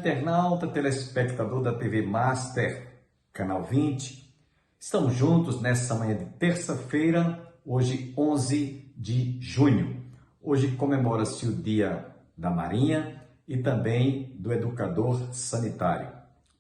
internauta, telespectador da TV Master, canal 20. Estamos juntos nessa manhã de terça-feira, hoje 11 de junho. Hoje comemora-se o Dia da Marinha e também do Educador Sanitário.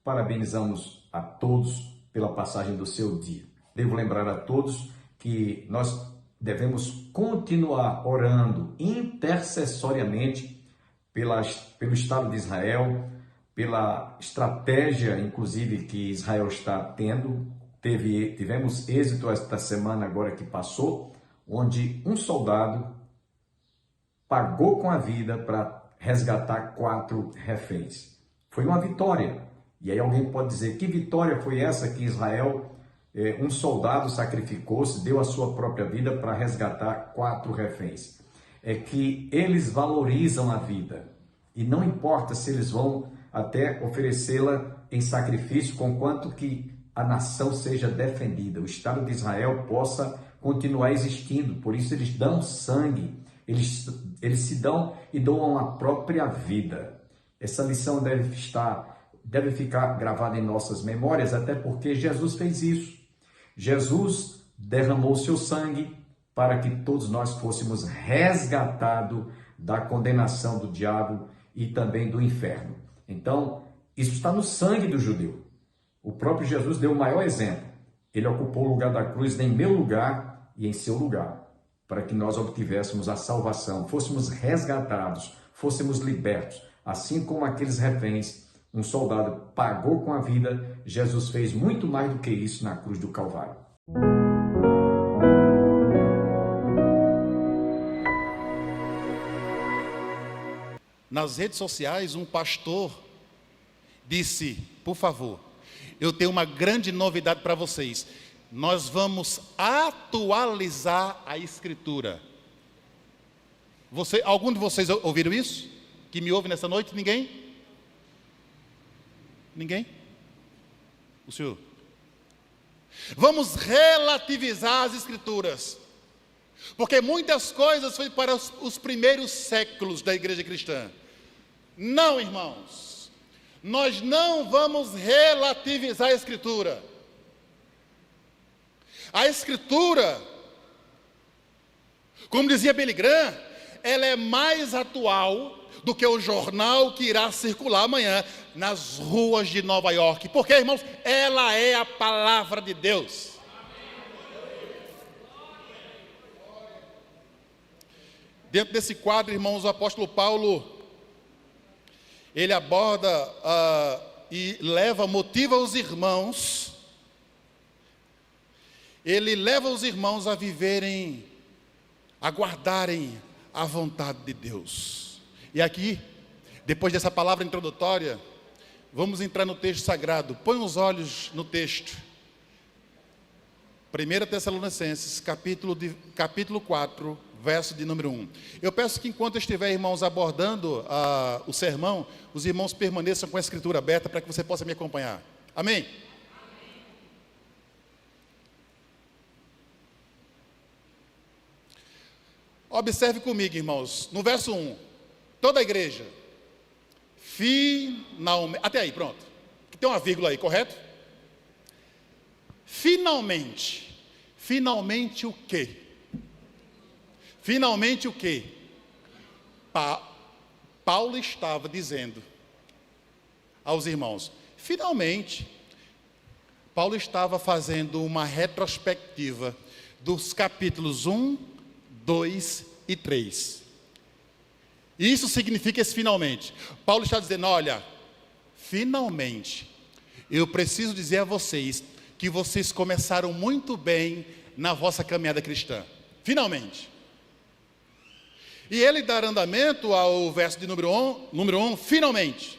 Parabenizamos a todos pela passagem do seu dia. Devo lembrar a todos que nós devemos continuar orando intercessoriamente pelo Estado de Israel, pela estratégia, inclusive, que Israel está tendo. Tivemos êxito esta semana agora que passou, onde um soldado pagou com a vida para resgatar 4 reféns. Foi uma vitória. E aí alguém pode dizer, que vitória foi essa que Israel, um soldado sacrificou-se, deu a sua própria vida para resgatar 4 reféns? É que eles valorizam a vida e não importa se eles vão até oferecê-la em sacrifício, conquanto que a nação seja defendida, o Estado de Israel possa continuar existindo. Por isso eles dão sangue, eles se dão e doam a própria vida. Essa lição deve ficar gravada em nossas memórias, até porque Jesus fez isso. Jesus derramou seu sangue para que todos nós fôssemos resgatados da condenação do diabo e também do inferno. Então, isso está no sangue do judeu. O próprio Jesus deu o maior exemplo. Ele ocupou o lugar da cruz em meu lugar e em seu lugar, para que nós obtivéssemos a salvação, fôssemos resgatados, fôssemos libertos. Assim como aqueles reféns, um soldado pagou com a vida, Jesus fez muito mais do que isso na cruz do Calvário. Nas redes sociais, um pastor disse, por favor, eu tenho uma grande novidade para vocês. Nós vamos atualizar a Escritura. Algum de vocês ouviram isso? Que me ouve nessa noite? Ninguém? Ninguém? O senhor? Vamos relativizar as Escrituras. Porque muitas coisas foi para os primeiros séculos da igreja cristã. Não, irmãos. Nós não vamos relativizar a Escritura. A Escritura, como dizia Billy Graham, ela é mais atual do que o jornal que irá circular amanhã nas ruas de Nova York. Porque, irmãos, ela é a palavra de Deus. Dentro desse quadro, irmãos, o apóstolo Paulo, ele aborda motiva os irmãos, ele leva os irmãos a viverem, a guardarem a vontade de Deus. E aqui, depois dessa palavra introdutória, vamos entrar no texto sagrado. Põe os olhos no texto. 1 Tessalonicenses, capítulo 4, verso de número 1. Eu peço que enquanto estiver, irmãos, abordando o sermão, os irmãos permaneçam com a Escritura aberta para que você possa me acompanhar. Amém? Amém. Observe comigo, irmãos, no verso 1. Toda a igreja, finalmente, até aí, pronto. Tem uma vírgula aí, correto? Finalmente o quê? Finalmente o quê? Paulo estava dizendo aos irmãos, finalmente, Paulo estava fazendo uma retrospectiva dos capítulos 1, 2 e 3. Isso significa esse finalmente. Paulo está dizendo, olha, finalmente, eu preciso dizer a vocês que vocês começaram muito bem na vossa caminhada cristã. Finalmente. E ele dá andamento ao verso de número 1, finalmente.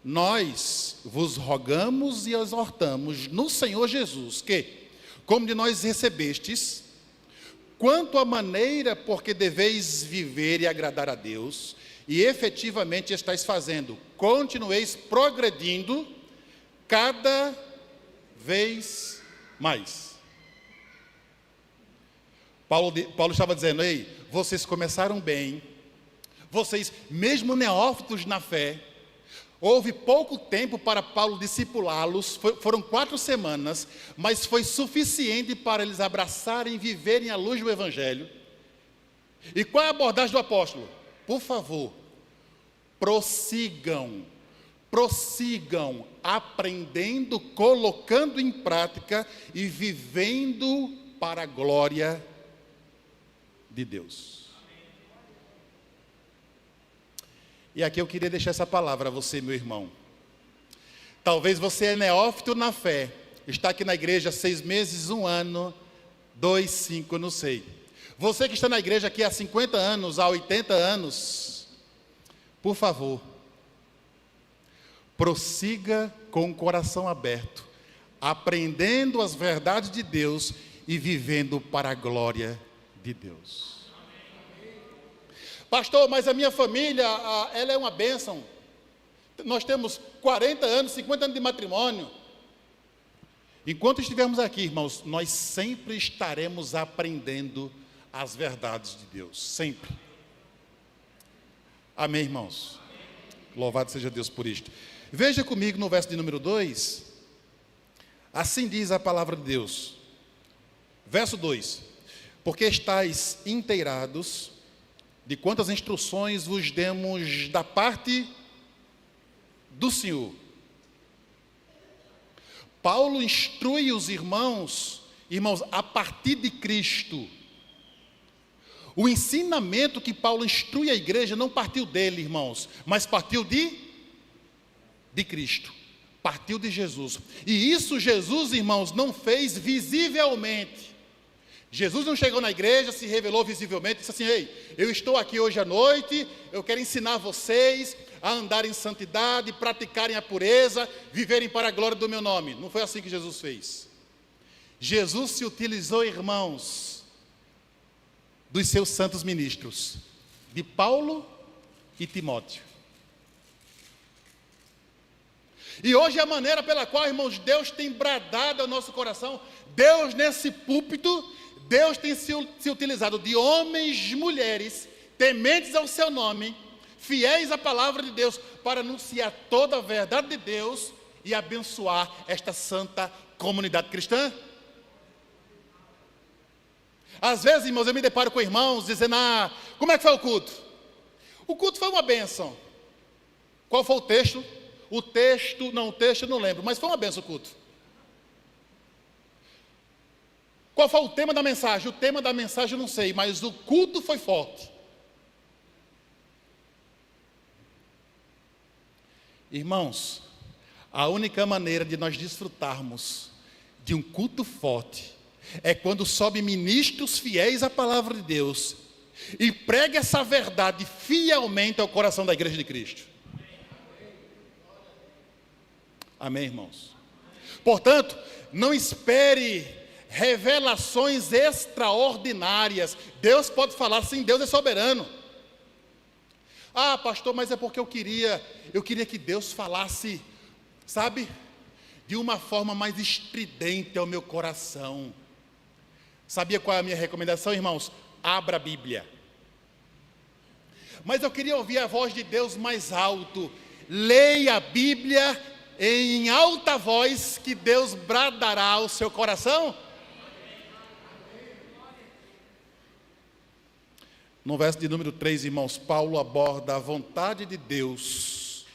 Nós vos rogamos e exortamos no Senhor Jesus que, como de nós recebestes, quanto à maneira porque deveis viver e agradar a Deus, e efetivamente estáis fazendo, continueis progredindo cada vez mais. Paulo estava dizendo, ei, vocês começaram bem, vocês, mesmo neófitos na fé, Houve pouco tempo para Paulo discipulá-los, foram 4 semanas, mas foi suficiente para eles abraçarem e viverem à luz do Evangelho. E qual é a abordagem do apóstolo? Por favor, prossigam, aprendendo, colocando em prática e vivendo para a glória de Deus. E aqui eu queria deixar essa palavra a você, meu irmão. Talvez você é neófito na fé, está aqui na igreja 6 meses, 1 ano, 2, 5, eu não sei. Você que está na igreja aqui há 50 anos, há 80 anos, por favor, prossiga com o coração aberto, aprendendo as verdades de Deus e vivendo para a glória de Deus. Pastor, mas a minha família, ela é uma bênção. Nós temos 40 anos, 50 anos de matrimônio. Enquanto estivermos aqui, irmãos, nós sempre estaremos aprendendo as verdades de Deus, sempre. Amém, irmãos? Louvado seja Deus por isto. Veja comigo no verso de número 2, assim diz a palavra de Deus. Verso 2: porque estáis inteirados de quantas instruções vos demos da parte do Senhor. Paulo instrui os irmãos, a partir de Cristo. O ensinamento que Paulo instrui a igreja não partiu dele, irmãos, mas partiu de Cristo, partiu de Jesus. E isso Jesus, irmãos, não fez visivelmente. Jesus não chegou na igreja, se revelou visivelmente, disse assim: ei, eu estou aqui hoje à noite, eu quero ensinar vocês a andarem em santidade, praticarem a pureza, viverem para a glória do meu nome. Não foi assim que Jesus fez. Jesus se utilizou, irmãos, dos seus santos ministros, de Paulo e Timóteo. E hoje a maneira pela qual, irmãos, Deus tem bradado ao nosso coração, Deus nesse púlpito, Deus tem se utilizado de homens e mulheres, tementes ao seu nome, fiéis à palavra de Deus, para anunciar toda a verdade de Deus e abençoar esta santa comunidade cristã. Às vezes, irmãos, eu me deparo com irmãos dizendo: como é que foi o culto? O culto foi uma bênção. Qual foi o texto? O texto eu não lembro, mas foi uma bênção o culto. Qual foi o tema da mensagem? O tema da mensagem eu não sei, mas o culto foi forte. Irmãos, a única maneira de nós desfrutarmos de um culto forte é quando sobe ministros fiéis à palavra de Deus e prega essa verdade fielmente ao coração da igreja de Cristo. Amém, irmãos? Portanto, não espere revelações extraordinárias. Deus pode falar, sim, Deus é soberano. Pastor, mas é porque eu queria que Deus falasse, sabe, de uma forma mais estridente ao meu coração. Sabia qual é a minha recomendação, irmãos? Abra a Bíblia. Mas eu queria ouvir a voz de Deus mais alto. Leia a Bíblia em alta voz, que Deus bradará ao seu coração. No verso de número 3, irmãos, Paulo aborda a vontade de Deus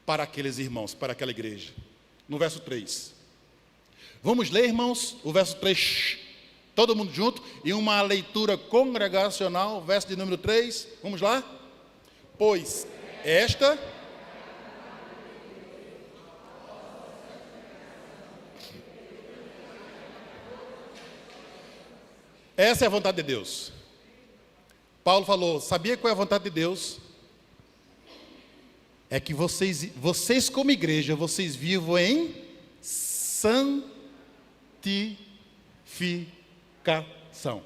para aqueles irmãos, para aquela igreja. No verso 3. Vamos ler, irmãos, o verso 3, todo mundo junto, em uma leitura congregacional, verso de número 3. Vamos lá? Pois essa é a vontade de Deus. Paulo falou: sabia qual é a vontade de Deus? É que vocês como igreja, vocês vivam em santificação.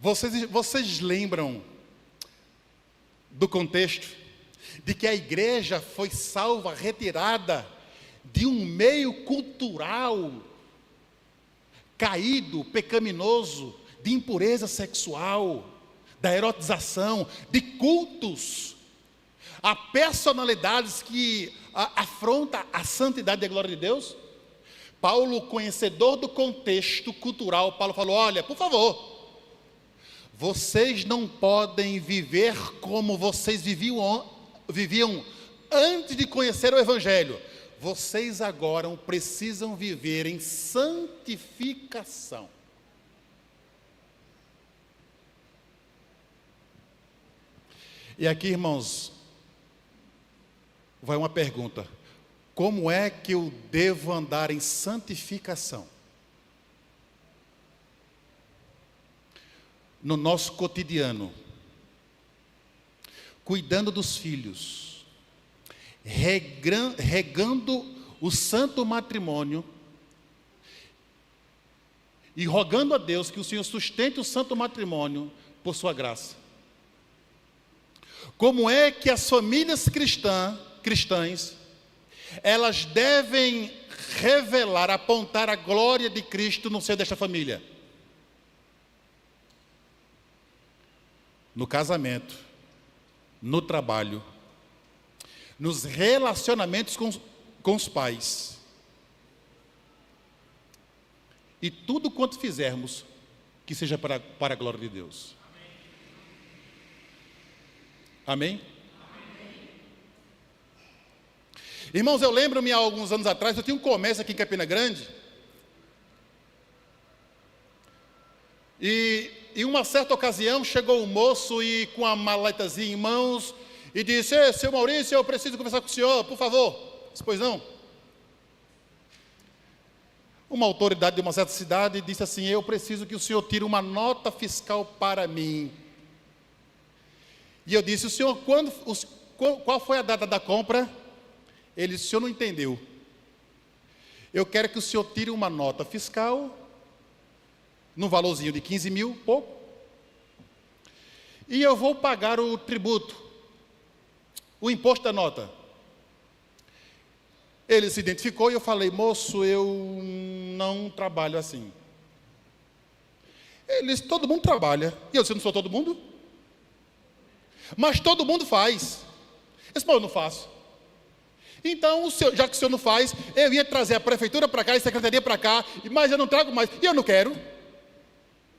Vocês lembram do contexto de que a igreja foi salva, retirada de um meio cultural caído, pecaminoso, de impureza sexual, da erotização, de cultos Há personalidades que afrontam a santidade e a glória de Deus. Paulo, conhecedor do contexto cultural, Paulo falou: olha, por favor, vocês não podem viver como vocês viviam antes de conhecer o Evangelho. Vocês agora precisam viver em santificação. E aqui, irmãos, vai uma pergunta: como é que eu devo andar em santificação? No nosso cotidiano, cuidando dos filhos, regando o santo matrimônio e rogando a Deus que o Senhor sustente o santo matrimônio por sua graça. Como é que as famílias cristãs, elas devem revelar, apontar a glória de Cristo no seio desta família? No casamento, no trabalho, nos relacionamentos com os pais. E tudo quanto fizermos, que seja para a glória de Deus. Amém? Irmãos, eu lembro-me há alguns anos atrás, eu tinha um comércio aqui em Campina Grande. E em uma certa ocasião chegou um moço e com a maletazinha em mãos e disse: seu Maurício, eu preciso conversar com o senhor, por favor. Disse: pois não. Uma autoridade de uma certa cidade disse assim: eu preciso que o senhor tire uma nota fiscal para mim. E eu disse: o senhor, qual foi a data da compra? Ele disse: o senhor não entendeu. Eu quero que o senhor tire uma nota fiscal, no valorzinho de 15 mil, pouco, e eu vou pagar o tributo, o imposto da nota. Ele se identificou e eu falei: moço, eu não trabalho assim. Ele disse: todo mundo trabalha. E eu disse: não sou todo mundo? Mas todo mundo faz. Eu disse: mas eu não faço. Então, já que o senhor não faz, eu ia trazer a prefeitura para cá e a secretaria para cá, mas eu não trago mais. E eu não quero.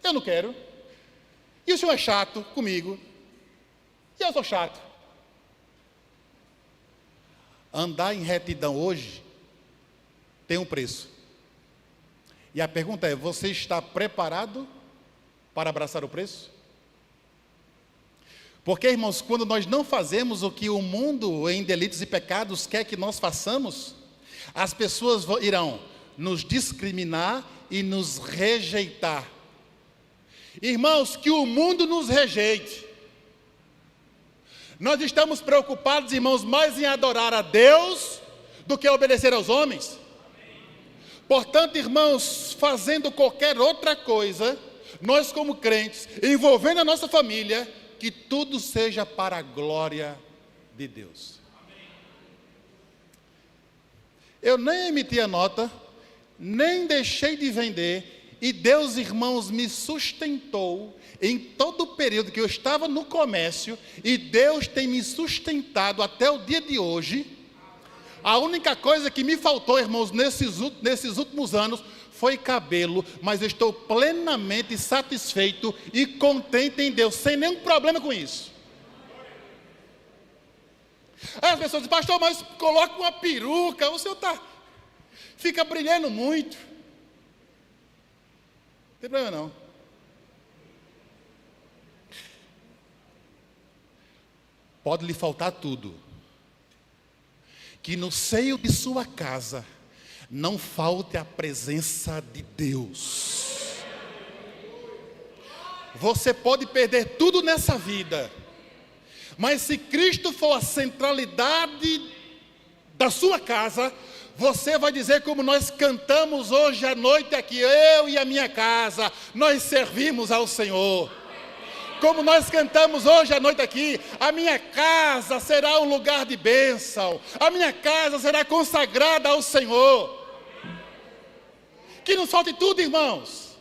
Eu não quero. E o senhor é chato comigo. E eu sou chato. Andar em retidão hoje tem um preço. E a pergunta é: você está preparado para abraçar o preço? Porque, irmãos, quando nós não fazemos o que o mundo em delitos e pecados quer que nós façamos, as pessoas irão nos discriminar e nos rejeitar. Irmãos, que o mundo nos rejeite. Nós estamos preocupados, irmãos, mais em adorar a Deus do que obedecer aos homens. Portanto, irmãos, fazendo qualquer outra coisa, nós como crentes, envolvendo a nossa família, que tudo seja para a glória de Deus. Eu nem emiti a nota, nem deixei de vender, e Deus, irmãos, me sustentou em todo o período que eu estava no comércio, e Deus tem me sustentado até o dia de hoje. A única coisa que me faltou, irmãos, nesses últimos anos, foi cabelo, mas eu estou plenamente satisfeito e contente em Deus, sem nenhum problema com isso. Aí as pessoas dizem: pastor, mas coloca uma peruca, o senhor fica brilhando muito. Não tem problema não. Pode lhe faltar tudo, que no seio de sua casa não falte a presença de Deus. Você pode perder tudo nessa vida, mas se Cristo for a centralidade da sua casa, você vai dizer como nós cantamos hoje à noite aqui: eu e a minha casa, nós servimos ao Senhor. Como nós cantamos hoje à noite aqui: a minha casa será um lugar de bênção, a minha casa será consagrada ao Senhor. Que nos falte tudo, irmãos.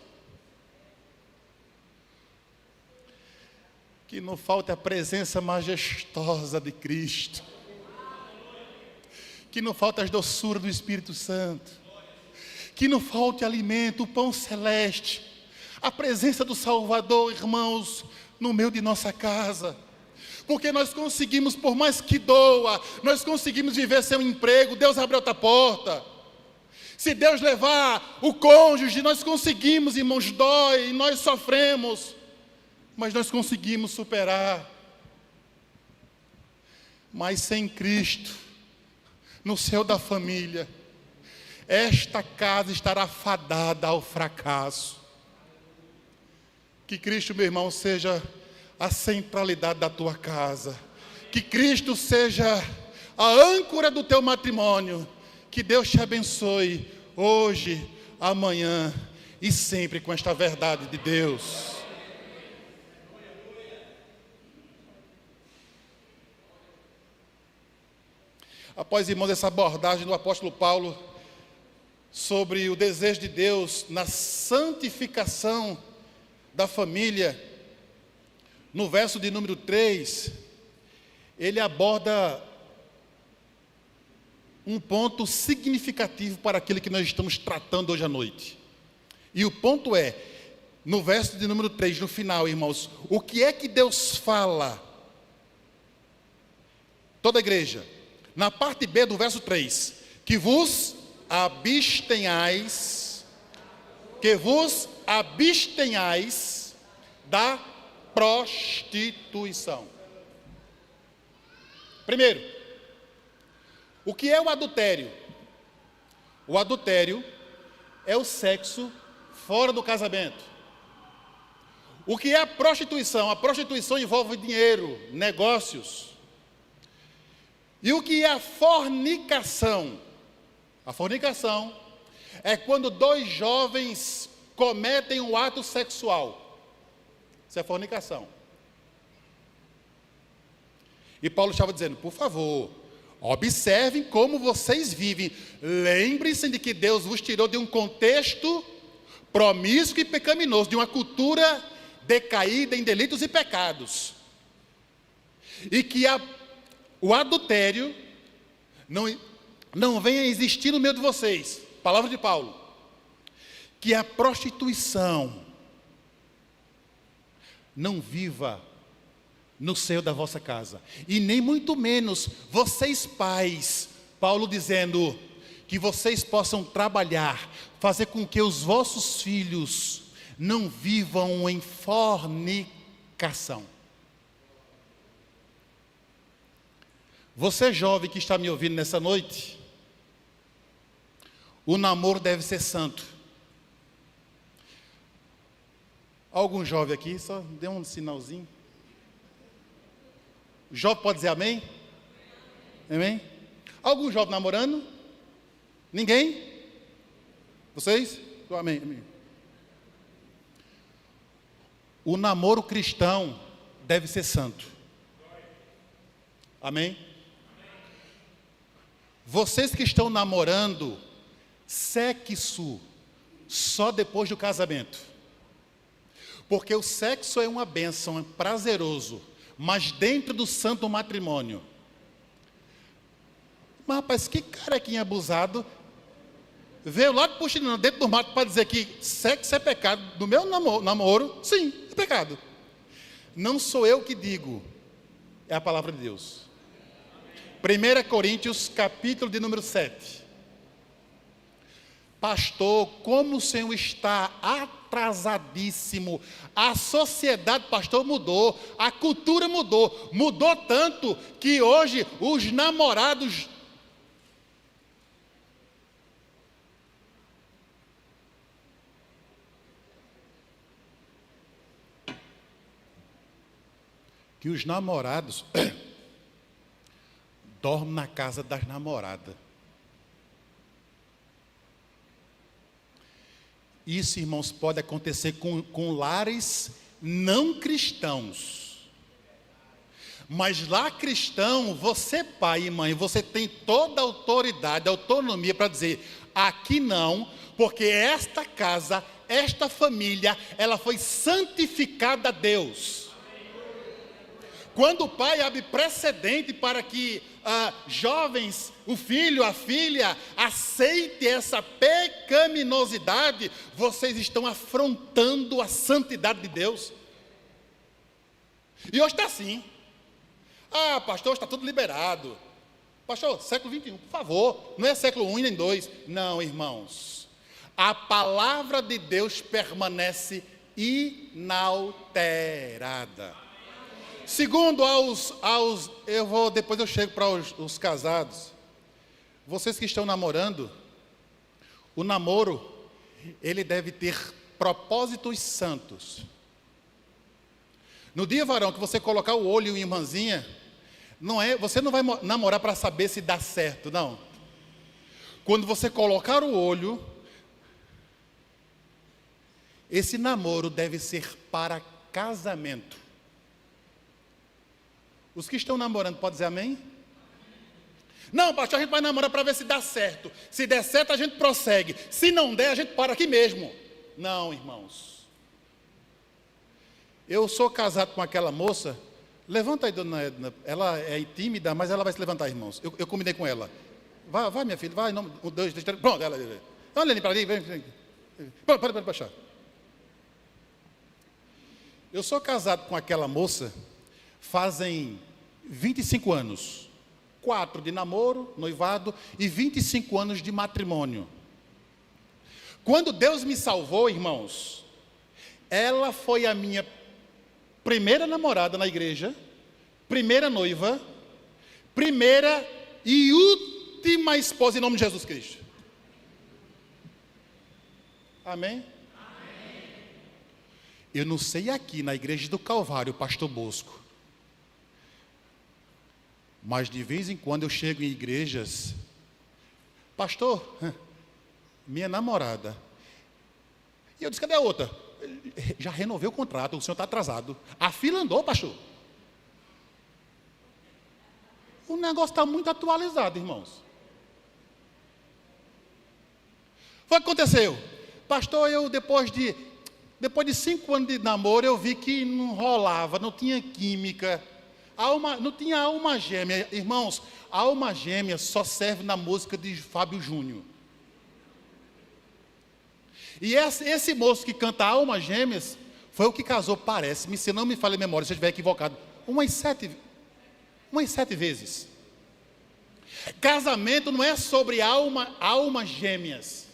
Que não falte a presença majestosa de Cristo. Que não falte as doçuras do Espírito Santo. Que não falte alimento, o pão celeste. A presença do Salvador, irmãos, no meio de nossa casa. Porque nós conseguimos, por mais que doa, nós conseguimos viver sem um emprego, Deus abre outra porta. Se Deus levar o cônjuge, nós conseguimos, irmãos, dói, nós sofremos, mas nós conseguimos superar. Mas sem Cristo, no seio da família, esta casa estará fadada ao fracasso. Que Cristo, meu irmão, seja a centralidade da tua casa. Que Cristo seja a âncora do teu matrimônio. Que Deus te abençoe hoje, amanhã e sempre com esta verdade de Deus. Após, irmãos, essa abordagem do apóstolo Paulo sobre o desejo de Deus na santificação da família, no verso de número 3, ele aborda um ponto significativo para aquilo que nós estamos tratando hoje à noite. E o ponto é, no verso de número 3, no final, irmãos, o que é que Deus fala? Toda a igreja, na parte B do verso 3, que vos abstenhais da prostituição. Primeiro, o que é o adultério? O adultério é o sexo fora do casamento. O que é a prostituição? A prostituição envolve dinheiro, negócios. E o que é a fornicação? A fornicação é quando dois jovens cometem um ato sexual. Isso é fornicação. E Paulo estava dizendo, por favor, observem como vocês vivem. Lembrem-se de que Deus vos tirou de um contexto promíscuo e pecaminoso, de uma cultura decaída em delitos e pecados. E que o adultério não venha a existir no meio de vocês. Palavra de Paulo. Que a prostituição não viva no seio da vossa casa. E nem muito menos vocês pais. Paulo dizendo que vocês possam trabalhar, fazer com que os vossos filhos não vivam em fornicação. Você jovem que está me ouvindo nessa noite, o namoro deve ser santo. Algum jovem aqui, só dê um sinalzinho. O jovem pode dizer amém? Amém? Algum jovem namorando? Ninguém? Vocês? Amém, amém. O namoro cristão deve ser santo. Amém? Vocês que estão namorando, sexo só depois do casamento. Porque o sexo é uma bênção, é prazeroso, mas dentro do santo matrimônio. Mas rapaz, que carequinha abusado, veio lá puxando dentro do mato para dizer que sexo é pecado. No meu namoro, sim, é pecado. Não sou eu que digo, é a palavra de Deus. 1 Coríntios, capítulo de número 7. Pastor, como o Senhor está atrasadíssimo. A sociedade, pastor, mudou. A cultura mudou. Mudou tanto que hoje os namorados... Que os namorados dormem na casa das namoradas. Isso, irmãos, pode acontecer com lares não cristãos. Mas lá cristão, você pai e mãe, você tem toda a autoridade, a autonomia para dizer, aqui não, porque esta casa, esta família, ela foi santificada a Deus. Quando o pai abre precedente para que jovens, o filho, a filha, aceite essa pecaminosidade, vocês estão afrontando a santidade de Deus. E hoje está assim. Ah, pastor, está tudo liberado. Pastor, século 21, por favor, não é século 1 nem 2. Não, irmãos. A palavra de Deus permanece inalterada. Segundo depois eu chego para os casados. Vocês que estão namorando, o namoro, ele deve ter propósitos santos. No dia, varão, que você colocar o olho em irmãzinha, você não vai namorar para saber se dá certo, não. Quando você colocar o olho, esse namoro deve ser para casamento. Os que estão namorando, pode dizer amém? Não, pastor, a gente vai namorar para ver se dá certo. Se der certo, a gente prossegue. Se não der, a gente para aqui mesmo. Não, irmãos. Eu sou casado com aquela moça. Levanta aí, dona Edna. Ela é tímida, mas ela vai se levantar, irmãos. Eu combinei com ela. Vai, minha filha, vai. 1, 2, 3. Pronto, ela. Olha ali para ali, vem. Pode baixar. Eu sou casado com aquela moça fazem 25 anos. 4 de namoro, noivado, e 25 anos de matrimônio. Quando Deus me salvou, irmãos, ela foi a minha primeira namorada na igreja, primeira noiva, primeira e última esposa em nome de Jesus Cristo. Amém? Amém. Eu não sei aqui na igreja do Calvário, pastor Bosco, mas de vez em quando eu chego em igrejas, pastor, minha namorada. E eu disse, cadê a outra? Já renovei o contrato, o senhor está atrasado. A fila andou, pastor. O negócio está muito atualizado, irmãos. Foi o que aconteceu. Pastor, eu depois de 5 anos de namoro, eu vi que não rolava, não tinha química. Não tinha alma gêmea. Irmãos, alma gêmea só serve na música de Fábio Júnior. E esse moço que canta Almas Gêmeas foi o que casou, parece-me, se não me falha a memória, se eu estiver equivocado, umas sete vezes. Casamento não é sobre almas gêmeas.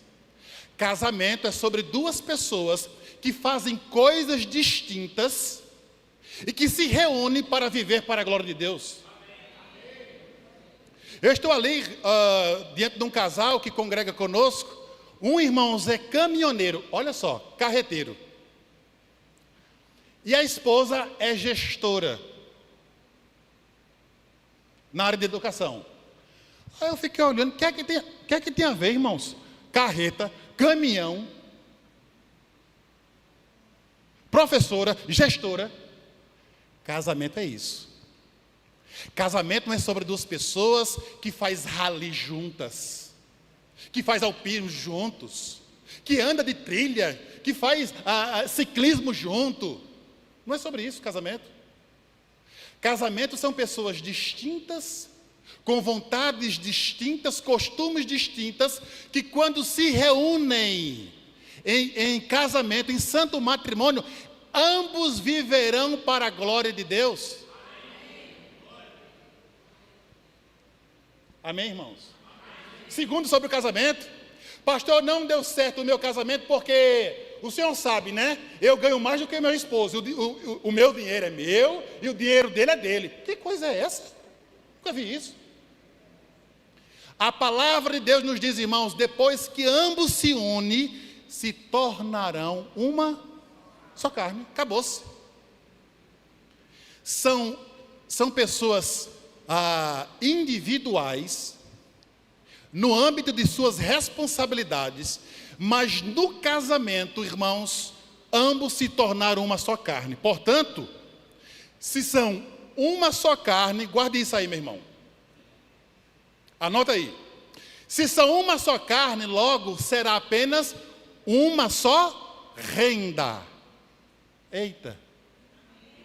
Casamento é sobre 2 pessoas que fazem coisas distintas e que se reúnem para viver para a glória de Deus. Eu estou ali diante de um casal que congrega conosco. Um, irmãos, é caminhoneiro, olha só, carreteiro. E a esposa é gestora na área de educação. Aí eu fiquei olhando, o que é que tem a ver, irmãos? Carreta, caminhão, professora, gestora. Casamento é isso. Casamento não é sobre 2 pessoas que faz rally juntas, que faz alpinismo juntos, que anda de trilha, que faz ciclismo junto. Não é sobre isso casamento. Casamento são pessoas distintas, com vontades distintas, costumes distintas, que quando se reúnem em casamento, em santo matrimônio, ambos viverão para a glória de Deus. Amém, irmãos? Segundo, sobre o casamento. Pastor, não deu certo o meu casamento porque o senhor sabe, né? Eu ganho mais do que meu esposo. O meu dinheiro é meu e o dinheiro dele é dele. Que coisa é essa? Nunca vi isso. A palavra de Deus nos diz, irmãos, depois que ambos se unem, se tornarão uma só carne. Acabou-se. São pessoas individuais, no âmbito de suas responsabilidades, mas no casamento, irmãos, ambos se tornaram uma só carne. Portanto, se são uma só carne, guarde isso aí, meu irmão. Anota aí. Se são uma só carne, logo será apenas uma só renda. Eita.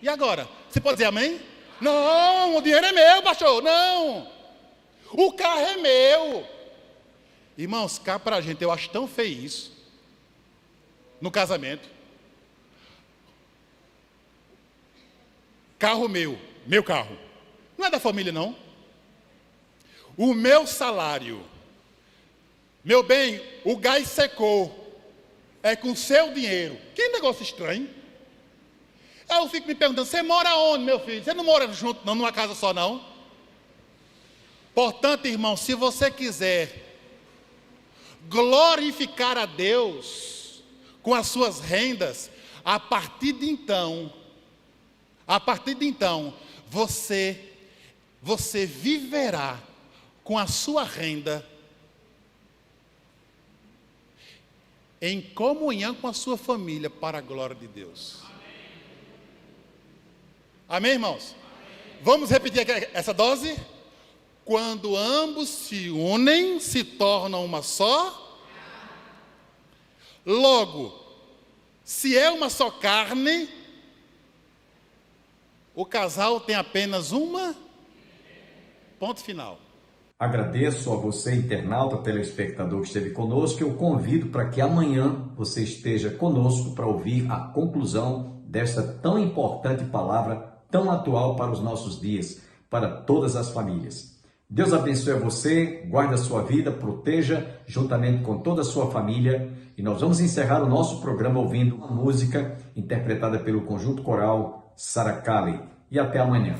E agora? Você pode dizer amém? Não, o dinheiro é meu, pastor. Não. O carro é meu. Irmãos, cá pra gente, eu acho tão feio isso. No casamento. Carro meu, meu carro. Não é da família, não. O meu salário. Meu bem, o gás secou. É com seu dinheiro. Que negócio estranho. Aí eu fico me perguntando, você mora onde, meu filho? Você não mora junto, não, numa casa só, não? Portanto, irmão, se você quiser glorificar a Deus com as suas rendas, a partir de então, você viverá com a sua renda em comunhão com a sua família para a glória de Deus. Amém, irmãos? Vamos repetir aqui essa dose? Quando ambos se unem, se tornam uma só. Logo, se é uma só carne, o casal tem apenas uma. Ponto final. Agradeço a você, internauta, telespectador que esteve conosco. Eu convido para que amanhã você esteja conosco para ouvir a conclusão desta tão importante palavra, tão atual para os nossos dias, para todas as famílias. Deus abençoe a você, guarde a sua vida, proteja juntamente com toda a sua família. E nós vamos encerrar o nosso programa ouvindo uma música interpretada pelo conjunto coral Saracali. E até amanhã.